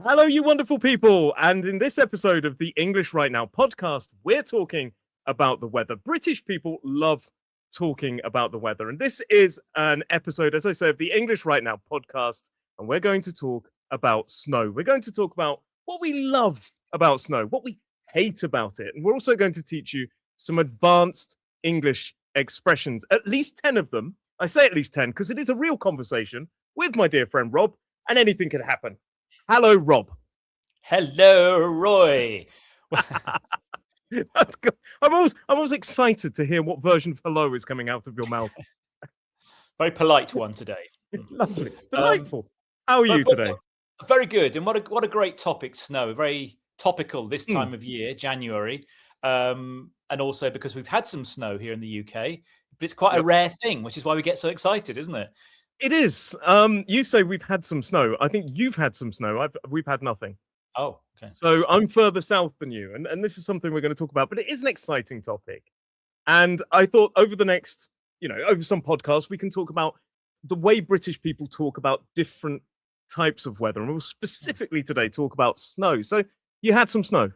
Hello, you wonderful people. And in this episode of the English Right Now podcast, we're talking about the weather. British people love talking about the weather. And this is an episode, as I say, of the English Right Now podcast. And we're going to talk about snow. We're going to talk about what we love about snow, what we hate about it. And we're also going to teach you some advanced English expressions, at least 10 of them. I say at least 10 because it is a real conversation with my dear friend Rob, and anything can happen. Hello, Rob. Hello, Roy. That's good. I'm always excited to hear what version of hello is coming out of your mouth. Very polite one today. Lovely, delightful. How are you today? Very good. And what a great topic, snow. Very topical this time of year, January. And also because we've had some snow here in the UK, but it's quite a rare thing, which is why we get so excited, isn't it? It is. You say we've had some snow. I think you've had some snow. We've had nothing. Oh, okay. So I'm further south than you, and this is something we're going to talk about. But it is an exciting topic, and I thought over the next, over some podcasts, we can talk about the way British people talk about different types of weather, and we'll specifically today talk about snow. So you had some snow.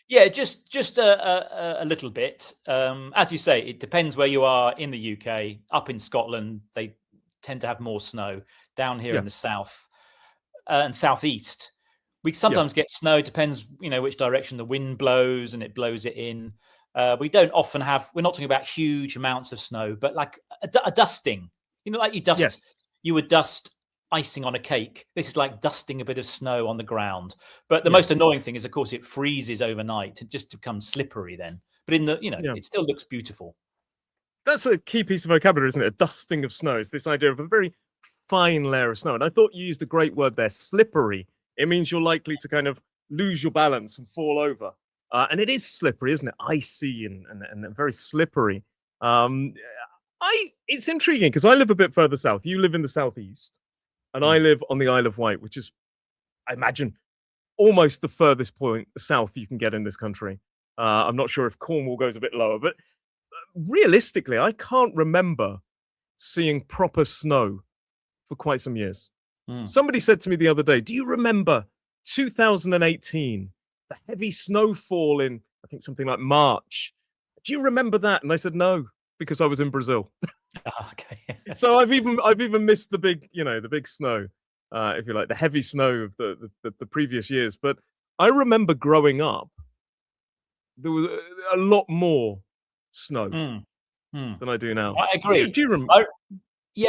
Yeah, just a little bit. As you say, it depends where you are in the UK. Up in Scotland, they tend to have more snow. Down here in the south and southeast, we sometimes get snow. Depends, which direction the wind blows, and it blows it in. We don't often have. We're not talking about huge amounts of snow, but like a dusting. Like you dust. Yes. You would dust icing on a cake. This is like dusting a bit of snow on the ground. But the most annoying thing is, of course, it freezes overnight. It just becomes slippery then. But in the, it still looks beautiful. That's a key piece of vocabulary, isn't it? A dusting of snow. It's this idea of a very fine layer of snow. And I thought you used a great word there, slippery. It means you're likely to kind of lose your balance and fall over. And it is slippery, isn't it? Icy and very slippery. It's intriguing because I live a bit further south. You live in the southeast, and I live on the Isle of Wight, which is, I imagine, almost the furthest point south you can get in this country. I'm not sure if Cornwall goes a bit lower, but realistically, I can't remember seeing proper snow for quite some years. Somebody said to me the other day, do you remember 2018, the heavy snowfall in, I think, something like March? Do you remember that? And I said, no, because I was in Brazil. Okay. So I've even missed the big, the big snow, if you like, the heavy snow of the previous years. But I remember growing up, there was a lot more snow than I do now. I agree. Do you remember?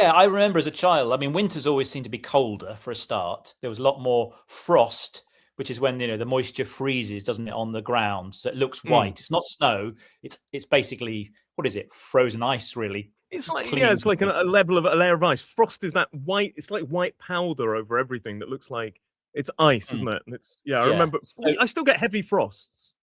I remember as a child. I mean, winters always seemed to be colder for a start. There was a lot more frost, which is when the moisture freezes, doesn't it, on the ground, so it looks white. It's not snow. It's basically, what is it? Frozen ice, really. It's like it's like a layer of ice. Frost is that white. It's like white powder over everything that looks like it's ice, isn't it? And it's I remember. I still get heavy frosts.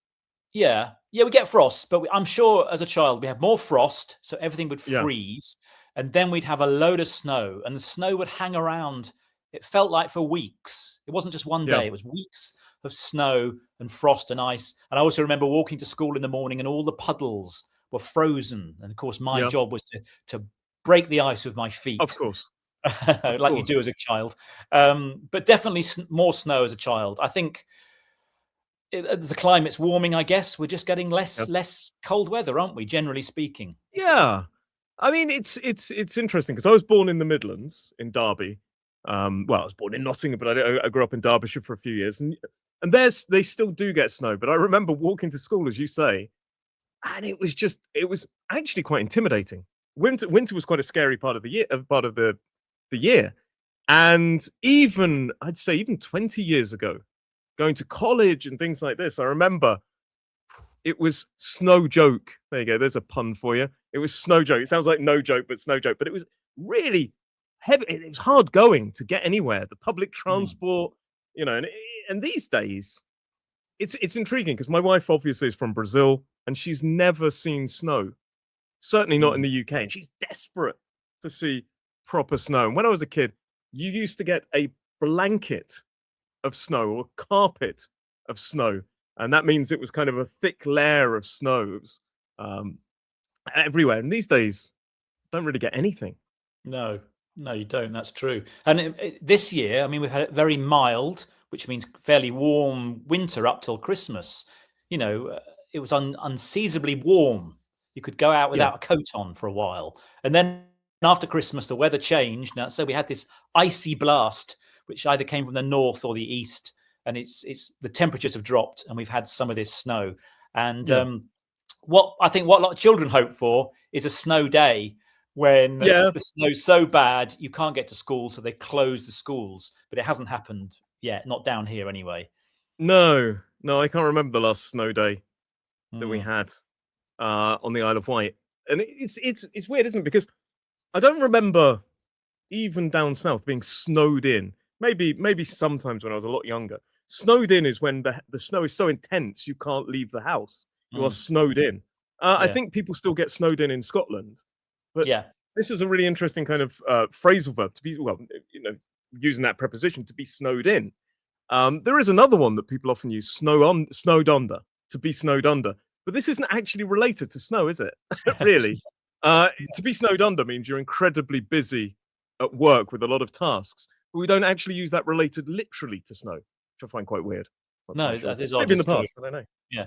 Yeah, we get frost, but I'm sure as a child we had more frost, so everything would freeze, and then we'd have a load of snow, and the snow would hang around. It felt like for weeks. It wasn't just one day; it was weeks of snow and frost and ice. And I also remember walking to school in the morning, and all the puddles were frozen. And of course, my job was to break the ice with my feet, of course, like you do as a child. But definitely more snow as a child. I think. As the climate's warming, I guess we're just getting less cold weather, aren't we? Generally speaking. Yeah, I mean it's interesting because I was born in the Midlands in Derby. I was born in Nottingham, but I grew up in Derbyshire for a few years, and they still do get snow. But I remember walking to school, as you say, and it was actually quite intimidating. Winter was quite a scary part of the year, and I'd say even 20 years ago, going to college and things like this, I remember it was snow joke. There you go. There's a pun for you. It was snow joke. It sounds like no joke, but snow joke. But it was really heavy. It was hard going to get anywhere. The public transport, and these days, it's intriguing because my wife obviously is from Brazil and she's never seen snow. Certainly not in the UK. And she's desperate to see proper snow. And when I was a kid, you used to get a blanket of snow or carpet of snow, and that means it was kind of a thick layer of snow. It was everywhere, and these days don't really get anything. No, you don't. That's true. And this year, I mean, we've had it very mild, which means fairly warm winter up till Christmas. It was unseasonably warm. You could go out Yeah. without a coat on for a while. And then after Christmas, the weather changed. Now, so we had this icy blast, which either came from the north or the east. And it's the temperatures have dropped, and we've had some of this snow. And what a lot of children hope for is a snow day when the snow's so bad you can't get to school, so they close the schools. But it hasn't happened yet, not down here anyway. No, I can't remember the last snow day that we had on the Isle of Wight, and it's weird, isn't it? Because I don't remember even down south being snowed in. Maybe sometimes when I was a lot younger. Snowed in is when the snow is so intense you can't leave the house. You are snowed in. I think people still get snowed in Scotland, but this is a really interesting kind of phrasal verb to be, using that preposition, to be snowed in. There is another one that people often use, snowed under, to be snowed under. But this isn't actually related to snow, is it? Really? To be snowed under means you're incredibly busy at work with a lot of tasks. But we don't actually use that related literally to snow, which I find quite weird. No, sure. that is maybe in the past. True. I don't know.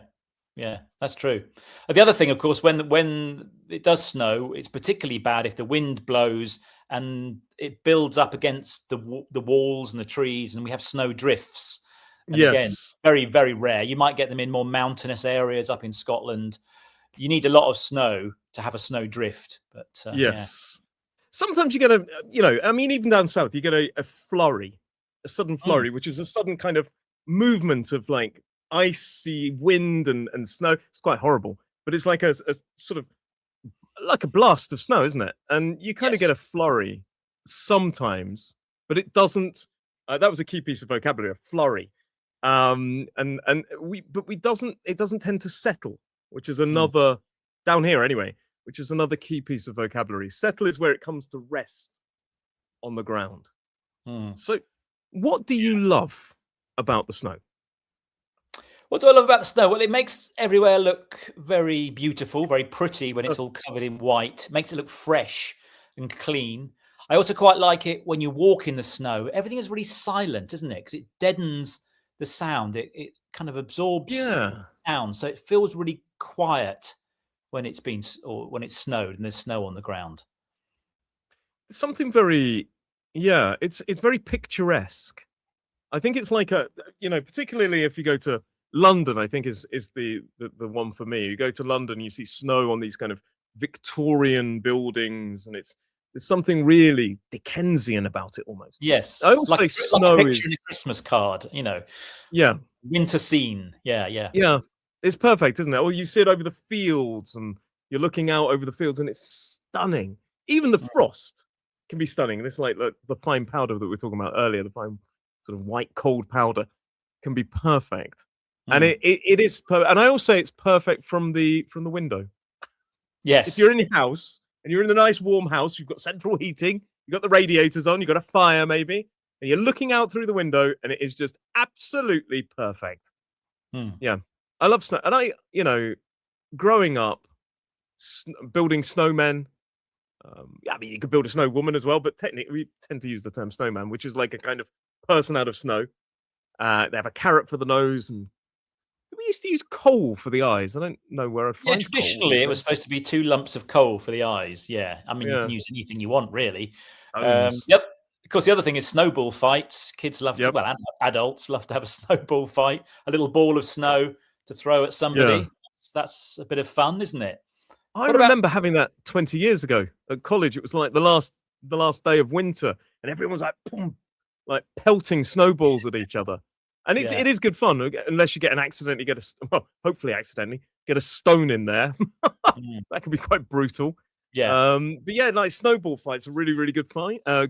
Yeah, that's true. The other thing, of course, when it does snow, it's particularly bad if the wind blows and it builds up against the walls and the trees, and we have snow drifts. And again, very, very rare. You might get them in more mountainous areas up in Scotland. You need a lot of snow to have a snow drift. But sometimes you get even down south, you get a flurry, a sudden flurry, which is a sudden kind of movement of like icy wind and snow. It's quite horrible, but it's like a sort of like a blast of snow, isn't it? And you kind of get a flurry sometimes, but it doesn't. That was a key piece of vocabulary, a flurry. It doesn't tend to settle, which is another down here anyway, which is another key piece of vocabulary. Settle is where it comes to rest on the ground. So what do you love about the snow? What do I love about the snow? Well, it makes everywhere look very beautiful, very pretty when it's all covered in white. It makes it look fresh and clean. I also quite like it when you walk in the snow. Everything is really silent, isn't it? Because it deadens the sound. It kind of absorbs sound, so it feels really quiet when it's snowed and there's snow on the ground. It's something very, it's very picturesque. I think it's like particularly if you go to London, I think is the one for me. You go to London, you see snow on these kind of Victorian buildings, and there's something really Dickensian about it almost. Yes. I also say snow like a is in a Christmas card, winter scene. Yeah. It's perfect, isn't it? Or you see it over the fields and you're looking out over the fields and it's stunning. Even the frost can be stunning. And it's like the fine powder that we were talking about earlier, the fine sort of white cold powder can be perfect. And it is and I always say it's perfect from the window. Yes. If you're in your house and you're in a nice warm house, you've got central heating, you've got the radiators on, you've got a fire maybe, and you're looking out through the window and it is just absolutely perfect. Yeah. I love snow. And growing up, building snowmen, you could build a snow woman as well, but technically we tend to use the term snowman, which is like a kind of person out of snow. They have a carrot for the nose, and we used to use coal for the eyes. I don't know where I'd find traditionally coal. It was supposed to be 2 lumps of coal for the eyes. Yeah. I mean, you can use anything you want, really. Of course, the other thing is snowball fights. Kids love to, and adults love to have a snowball fight, a little ball of snow to throw at somebody. That's a bit of fun, isn't it? I remember having that 20 years ago at college. It was like the last day of winter, and everyone was like, boom, like pelting snowballs at each other. And it is good fun, unless you hopefully accidentally get a stone in there. That can be quite brutal. Yeah. But like snowball fights are really, really good fun. I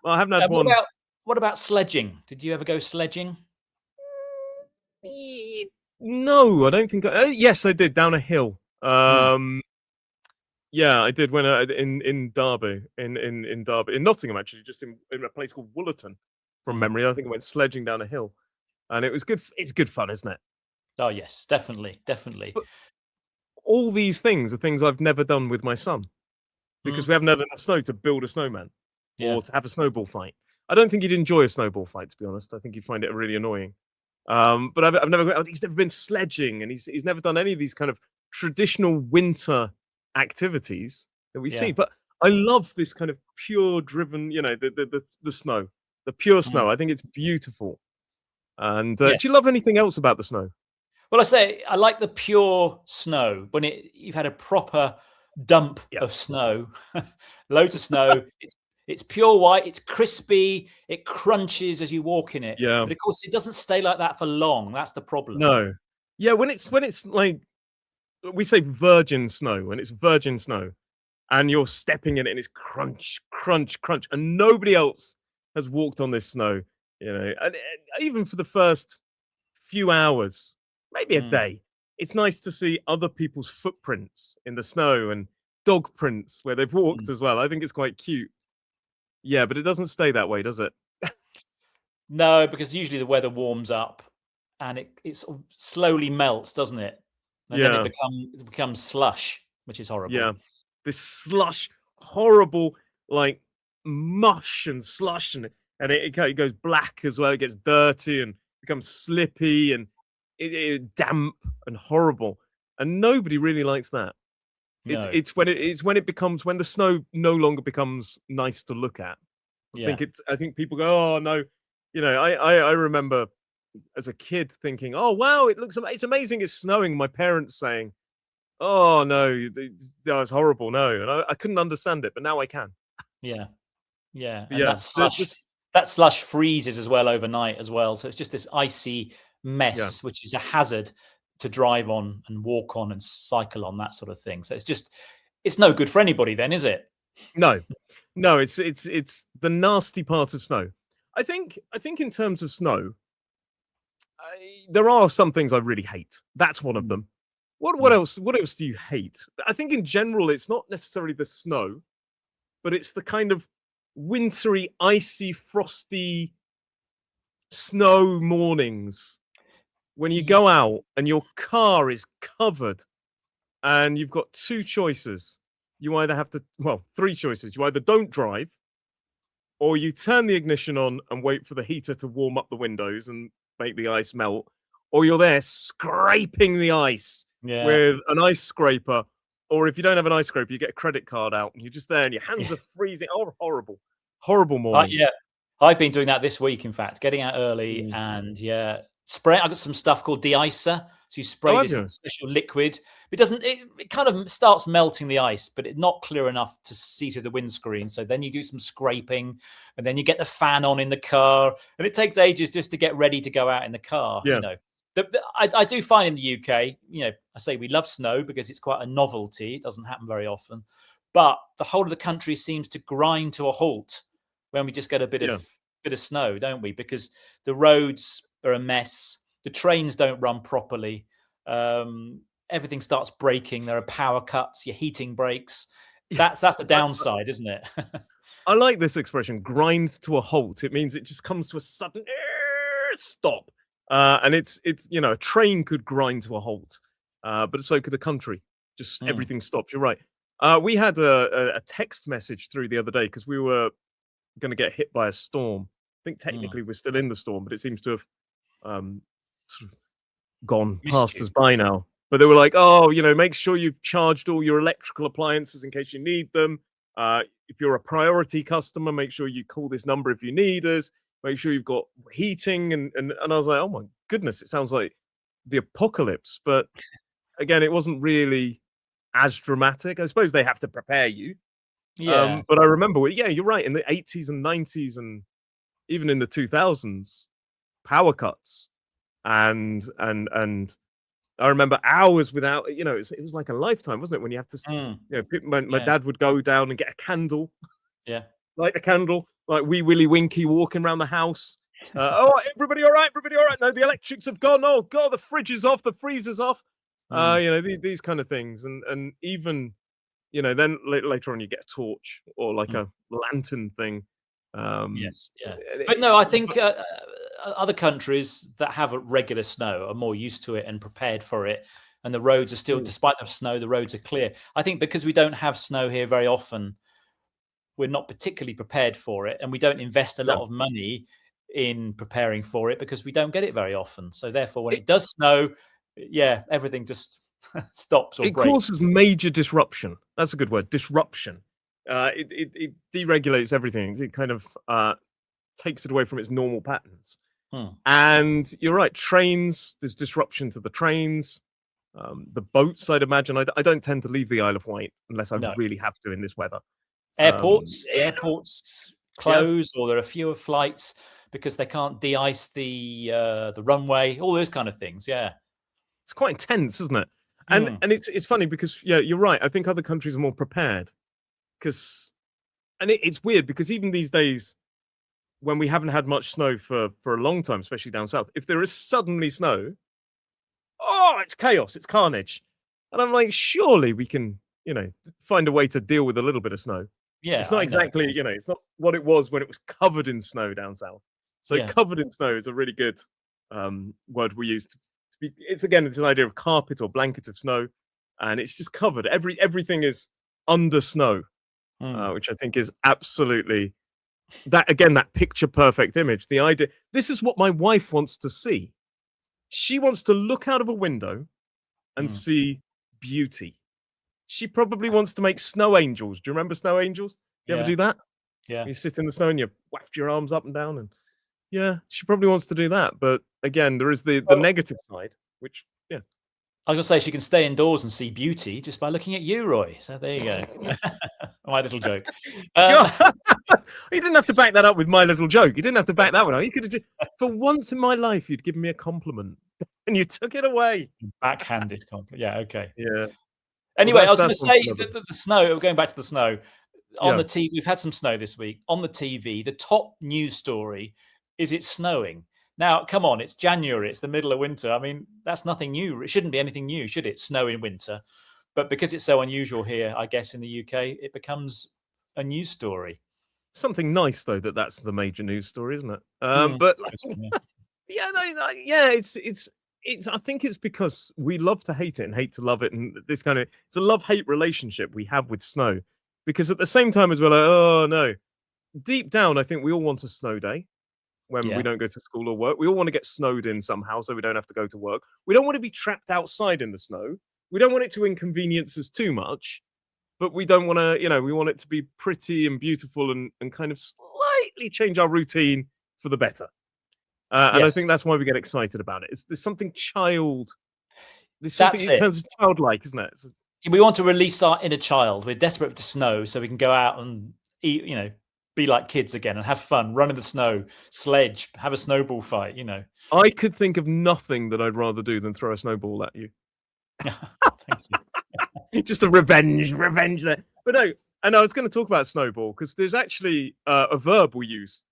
haven't had one. What about sledging? Did you ever go sledging? No, I don't think. Yes, I did, down a hill. Yeah, I did when in Derby, in Derby, in Nottingham actually, just in a place called Woollerton. From memory, I think I went sledging down a hill, and it was good. It's good fun, isn't it? Oh yes, definitely. But all these things are things I've never done with my son because we haven't had enough snow to build a snowman or to have a snowball fight. I don't think he'd enjoy a snowball fight, to be honest. I think he'd find it really annoying. But I've never he's never been sledging, and he's never done any of these kind of traditional winter activities that we see. Yeah. But I love this kind of pure driven, the snow, the pure Mm. snow. I think it's beautiful. And do Yes. you love anything else about the snow? Well, I say I like the pure snow when you've had a proper dump Yeah, of snow, loads of snow. It's pure white. It's crispy. It crunches as you walk in it. yeah, But of course, it doesn't stay like that for long. That's the problem. no, yeah. When it's like we say virgin snow, when it's virgin snow, and you're stepping in it, and it's crunch, crunch, crunch, and nobody else has walked on this snow, and even for the first few hours, maybe a Mm, day, it's nice to see other people's footprints in the snow and dog prints where they've walked mm. as well. I think it's quite cute. Yeah, but it doesn't stay that way, does it? No, because usually the weather warms up and it sort of slowly melts, doesn't it? And then Yeah, it becomes slush, which is yeah. horrible. This slush, horrible, like mush and slush, and it goes black as well. It gets dirty and becomes slippy and damp and horrible. And nobody really likes that. No. It's when the snow no longer becomes nice to look at. Yeah. I think people go, oh no, I remember as a kid thinking, oh wow, it's amazing, it's snowing. My parents saying, oh no, it's horrible, no, and I couldn't understand it, but now I can. Yeah. Yeah. But And yeah, that slush freezes as well overnight as well. So it's just this icy yeah, mess, which is a hazard to drive on and walk on and cycle on, that sort of thing. So it's no good for anybody then, is it? no, no, it's the nasty part of snow. I think in terms of snow, there are some things I really hate. That's one of Mm, them. What mm. else? What else do you hate? I think in general, it's not necessarily the snow, but it's the kind of wintry, icy, frosty snow mornings when you Ye go out and your car is covered and you've got two choices. You either have to, well, three choices. You either don't drive, or you turn the ignition on and wait for the heater to warm up the windows and make the ice melt, or you're there scraping the ice Yeah. with an ice scraper, or if you don't have an ice scraper, you get a credit card out and you're just there and your hands Yeah. are freezing. Oh, horrible, horrible Yeah. mornings. I've been doing that this week, in fact, getting out early Mm. and yeah, spray. I got some stuff called de-icer. So you Oh, spray have this you? special liquid. It kind of starts melting the ice, but it's not clear enough to see through the windscreen. So then you do some scraping and then you get the fan on in the car. And it takes ages just to get ready to go out in the car, Yeah, I do find in the UK, I say we love snow because it's quite a novelty. It doesn't happen very often. But the whole of the country seems to grind to a halt when we just get a yeah. bit of snow, don't we? Because the roads are a mess. The trains don't run properly. Everything starts breaking. There are power cuts. Your heating breaks. That's the I, downside, isn't it? I like this expression, grind to a halt. It means it just comes to a sudden stop. And it's a train could grind to a halt, but so could the country. Just Mm, everything stops. You're right. We had a text message through the other day because we were going to get hit by a storm. I think mm. technically we're still in the storm, but it seems to have sort of gone Missed past you. us by now. But they were like, "Oh, make sure you've charged all your electrical appliances in case you need them. If you're a priority customer, make sure you call this number if you need us. Make sure you've got heating." And I was like, "Oh my goodness, it sounds like the apocalypse." But again, it wasn't really as dramatic. I suppose they have to prepare you. Yeah. But I remember, yeah, you're right. In the 80s and 90s, and even in the 2000s, power cuts and I remember hours without, it was like a lifetime, wasn't it? When you have to, Mm, my yeah. dad would go down and get a candle, Yeah. light a candle, like wee Willie Winky walking around the house. Oh, everybody all right? Everybody all right? No, the electrics have gone. Oh, God, the fridge is off, the freezer's off. Mm, These kind of things. And even, then later on you get a torch or like mm. a lantern thing. Yes, yeah. And But no, I but think other countries that have a regular snow are more used to it and prepared for it. And the roads are still, mm, despite the snow, the roads are clear. I think because we don't have snow here very often, we're not particularly prepared for it, and we don't invest a lot of money in preparing for it because we don't get it very often. So therefore, when it does snow, everything just stops or It breaks. causes major disruption. That's a good word. Disruption. It deregulates everything. It kind of takes it away from its normal patterns. And you're right. Trains. There's disruption to the trains. The boats. I'd imagine. I don't tend to leave the Isle of Wight unless I really have to in this weather. Airports close, or there are fewer flights because they can't de-ice the runway. All those kind of things. Yeah, it's quite intense, isn't it? And it's funny because you're right. I think other countries are more prepared it's weird because even these days, when we haven't had much snow for a long time, especially down south, if there is suddenly snow, it's chaos, it's carnage, and I'm like, surely we can, find a way to deal with a little bit of snow. Yeah, it's not exactly, it's not what it was when it was covered in snow down south. So covered in snow is a really good word we use to be. It's an idea of carpet or blanket of snow, and it's just covered. Everything is under snow, which I think is absolutely that picture perfect image. The idea, this is what my wife wants to see. She wants to look out of a window and see beauty. She probably wants to make snow angels. Do you remember snow angels? You ever do that? Yeah. You sit in the snow and you waft your arms up and down, and she probably wants to do that. But again, there is the negative side, which I was going to say she can stay indoors and see beauty just by looking at you, Roy. So there you go. My little joke. You didn't have to back that up with my little joke. You didn't have to back that one up. You could have just, for once in my life, you'd given me a compliment and you took it away. Backhanded compliment. Yeah, okay. Yeah. Anyway, I was going to say the snow, going back to the snow, on the TV, we've had some snow this week. On the TV, the top news story is it's snowing. Now, come on, it's January. It's the middle of winter. I mean, that's nothing new. It shouldn't be anything new, should it? Snow in winter. But because it's so unusual here, I guess, in the UK, it becomes a news story. Something nice, though, that's the major news story, isn't it? But it's. I think it's because we love to hate it and hate to love it, and this kind of it's a love-hate relationship we have with snow. Because at the same time as we're like, oh no, deep down, I think we all want a snow day when we don't go to school or work. We all want to get snowed in somehow so we don't have to go to work. We don't want to be trapped outside in the snow. We don't want it to inconvenience us too much, but we don't want to, we want it to be pretty and beautiful and kind of slightly change our routine for the better. And I think that's why we get excited about it. There's something there's something in terms of childlike, isn't it? We want to release our inner child. We're desperate to snow so we can go out and eat, be like kids again and have fun, run in the snow, sledge, have a snowball fight, I could think of nothing that I'd rather do than throw a snowball at you. Thank you. Just a revenge there. But no, and I was going to talk about snowball because there's actually a verb we use.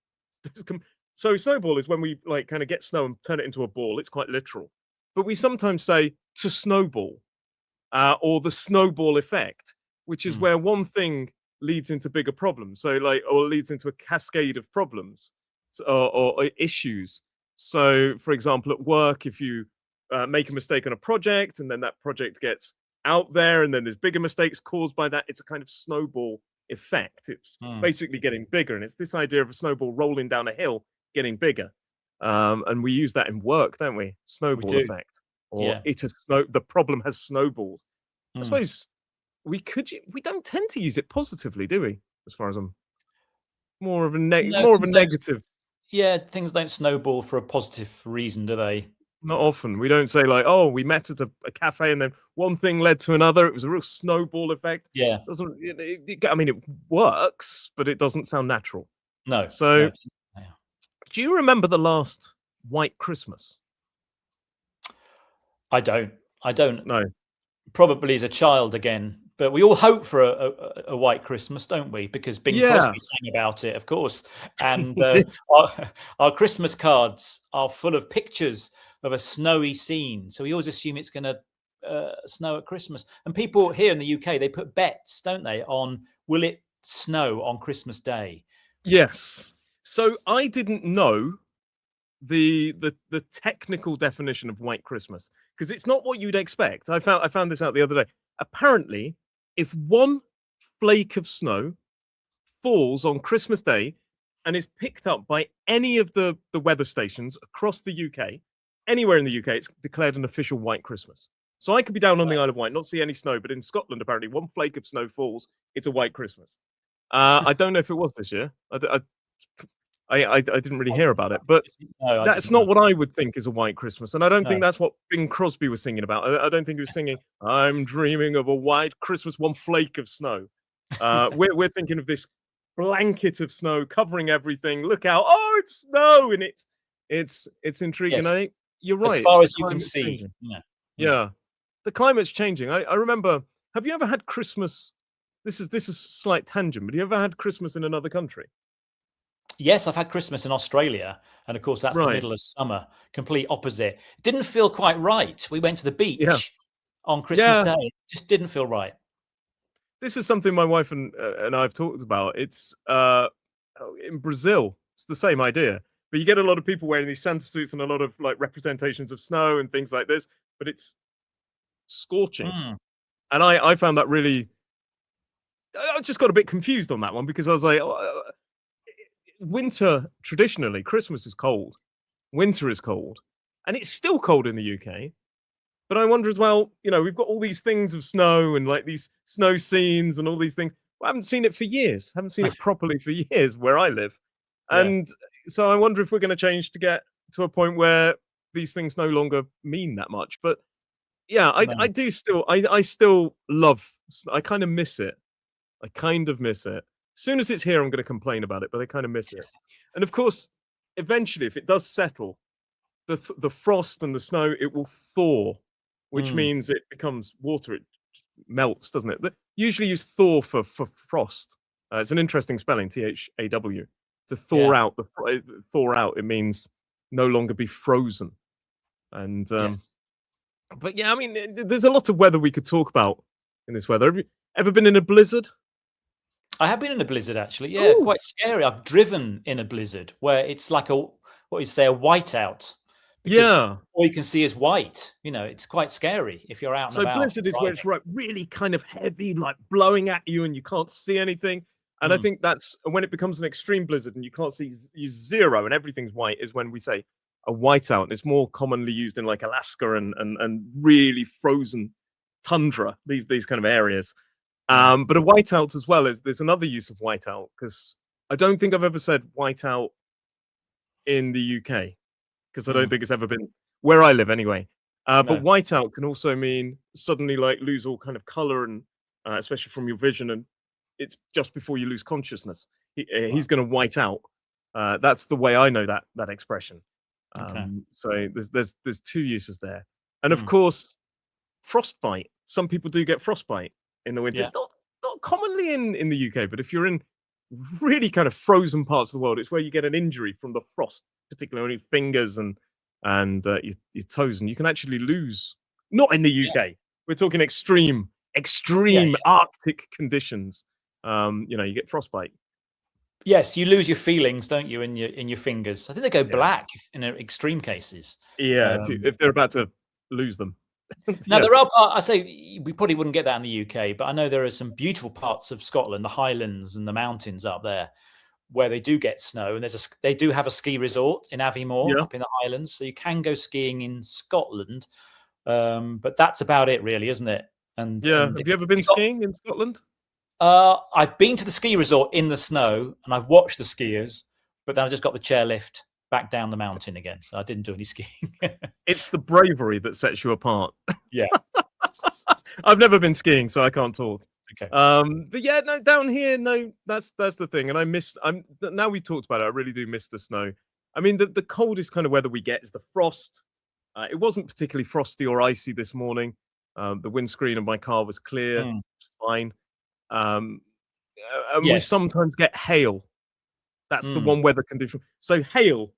So snowball is when we kind of get snow and turn it into a ball. It's quite literal. But we sometimes say to snowball or the snowball effect, which is where one thing leads into bigger problems. So or leads into a cascade of problems or issues. So for example, at work, if you make a mistake on a project and then that project gets out there and then there's bigger mistakes caused by that, it's a kind of snowball effect. It's basically getting bigger. And it's this idea of a snowball rolling down a hill, getting bigger. And we use that in work, don't we? Snowball effect. Or the problem has snowballed. I suppose we don't tend to use it positively, do we? As far as I'm more of a negative. Yeah, things don't snowball for a positive reason, do they? Not often. We don't say we met at a cafe and then one thing led to another. It was a real snowball effect. Yeah. It works, but it doesn't sound natural. No. So, do you remember the last White Christmas? I don't. No. Probably as a child again. But we all hope for a white Christmas, don't we? Because Bing Crosby sang about it, of course. And our Christmas cards are full of pictures of a snowy scene. So we always assume it's going to snow at Christmas. And people here in the UK, they put bets, don't they, on will it snow on Christmas Day? Yes. So I didn't know the technical definition of White Christmas because it's not what you'd expect. I found this out the other day. Apparently, if one flake of snow falls on Christmas Day and is picked up by any of the weather stations across the UK, anywhere in the UK, it's declared an official white Christmas. So I could be down on the Isle of Wight, not see any snow, but in Scotland, apparently, one flake of snow falls, it's a white Christmas. I don't know if it was this year. I didn't really hear about it, but No, that's not what I would think is a white Christmas, and I don't think that's what Bing Crosby was singing about. I don't think he was singing, "I'm dreaming of a white Christmas, one flake of snow." We're thinking of this blanket of snow covering everything. Look out! Oh, it's snow, and it's intriguing. Yes. You're right. As far as you can climate's see. changing. Yeah. Yeah, the climate's changing. I remember. Have you ever had Christmas? This is a slight tangent, but have you ever had Christmas in another country? Yes, I've had Christmas in Australia, and of course that's the Right. middle of summer. Complete opposite. It didn't feel quite right. We went to the beach Yeah. on Christmas Yeah. Day. It just didn't feel right. This is something my wife and I've talked about. It's in Brazil. It's the same idea, but you get a lot of people wearing these Santa suits and a lot of like representations of snow and things like this. But it's scorching, Mm. and I found that really. I just got a bit confused on that one because I was like, winter traditionally, Christmas is cold, winter is cold, and it's still cold in the UK. But I wonder as well, we've got all these things of snow and like these snow scenes and all these things. I haven't seen it for years. Haven't seen it properly for years where I live. Yeah. And so I wonder if we're going to change to get to a point where these things no longer mean that much. But yeah, I do still, I still love, I kind of miss it. I kind of miss it. As soon as it's here, I'm going to complain about it, but I kind of miss it. And of course, eventually, if it does settle, the frost and the snow, it will thaw, which means it becomes water. It melts, doesn't it? They usually use thaw for frost. It's an interesting spelling, THAW. To thaw out, thaw out, it means no longer be frozen. And Yes. but yeah, I mean, there's a lot of weather we could talk about in this weather. Have you ever been in a blizzard? I have been in a blizzard actually. Yeah, Ooh. quite scary. I've driven in a blizzard where it's like a whiteout. Because Yeah. all you can see is white. It's quite scary if you're out and So about. blizzard is where it's really kind of heavy, like blowing at you, and you can't see anything. And I think that's when it becomes an extreme blizzard and you can't see zero and everything's white is when we say a whiteout. And it's more commonly used in like Alaska and really frozen tundra, these kind of areas. But a whiteout as well there's another use of whiteout because I don't think I've ever said whiteout in the UK because I don't think it's ever been where I live anyway. But whiteout can also mean suddenly like lose all kind of color and especially from your vision, and it's just before you lose consciousness. He's going to white out. That's the way I know that expression. So there's two uses there, and of course, frostbite. Some people do get frostbite in the winter. Not commonly in the UK, but if you're in really kind of frozen parts of the world, it's where you get an injury from the frost, particularly on your fingers and your toes, and you can actually lose. Not in the UK. We're talking extreme Arctic conditions. You get frostbite. Yes, you lose your feelings, don't you, in your fingers? I think they go black in extreme cases. Yeah, if they're about to lose them. Now there are parts. I say we probably wouldn't get that in the UK, but I know there are some beautiful parts of Scotland, the Highlands and the mountains up there, where they do get snow, and they do have a ski resort in Aviemore up in the Highlands, so you can go skiing in Scotland. But that's about it, really, isn't it? And have you ever been skiing in Scotland? I've been to the ski resort in the snow, and I've watched the skiers, but then I just got the chairlift back down the mountain again, so I didn't do any skiing. It's the bravery that sets you apart. Yeah. I've never been skiing, so I can't talk. Okay. But yeah, no, down here, no, that's the thing. And now we've talked about it, I really do miss the snow. I mean, the coldest kind of weather we get is the frost. It wasn't particularly frosty or icy this morning. The windscreen of my car was clear, fine. And we sometimes get hail. That's the one weather condition. So hail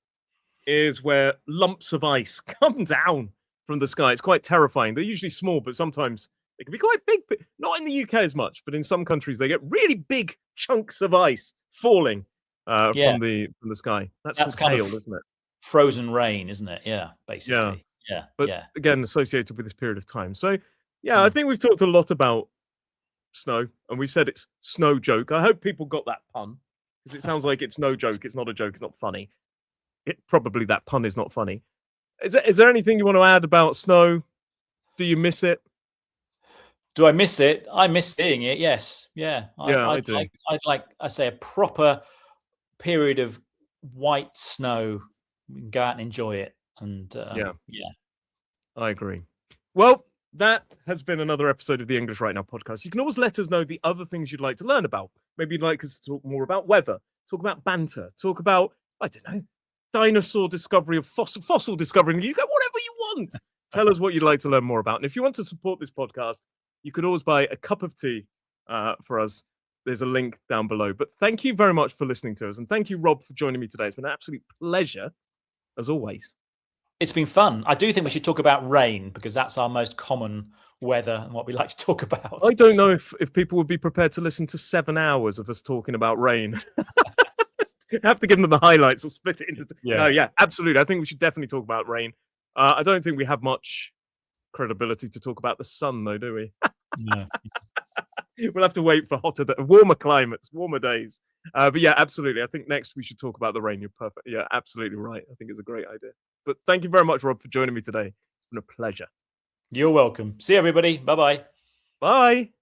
is where lumps of ice come down from the sky. It's quite terrifying. They're usually small, but sometimes they can be quite big. Not in the UK as much, but in some countries they get really big chunks of ice falling from the sky. That's kind hail, isn't it? Frozen rain, isn't it? Yeah, basically. Yeah. But again, associated with this period of time. So yeah, I think we've talked a lot about snow, and we've said it's snow joke. I hope people got that pun, because it sounds like it's no joke. It's not a joke. It's not funny. Probably that pun is not funny. Is there anything you want to add about snow? Do you miss it? Do I miss it? I miss seeing it. Yes. Yeah. I do. I'd like, I say, a proper period of white snow. We can go out and enjoy it. And yeah, I agree. Well, that has been another episode of the English Right Now podcast. You can always let us know the other things you'd like to learn about. Maybe you'd like us to talk more about weather, talk about banter, talk about, I don't know, dinosaur discovery, of fossil discovery in the UK, whatever you want. Tell us what you'd like to learn more about. And if you want to support this podcast, you could always buy a cup of tea for us. There's a link down below. But thank you very much for listening to us. And thank you, Rob, for joining me today. It's been an absolute pleasure, as always. It's been fun. I do think we should talk about rain, because that's our most common weather and what we like to talk about. I don't know if people would be prepared to listen to 7 hours of us talking about rain. Have to give them the highlights or split it into... No, absolutely. I think we should definitely talk about rain. I don't think we have much credibility to talk about the sun, though, do we? No. We'll have to wait for warmer climates, warmer days. But yeah, absolutely. I think next we should talk about the rain. You're perfect. Yeah, absolutely right. I think it's a great idea. But thank you very much, Rob, for joining me today. It's been a pleasure. You're welcome. See you, everybody. Bye-bye. Bye.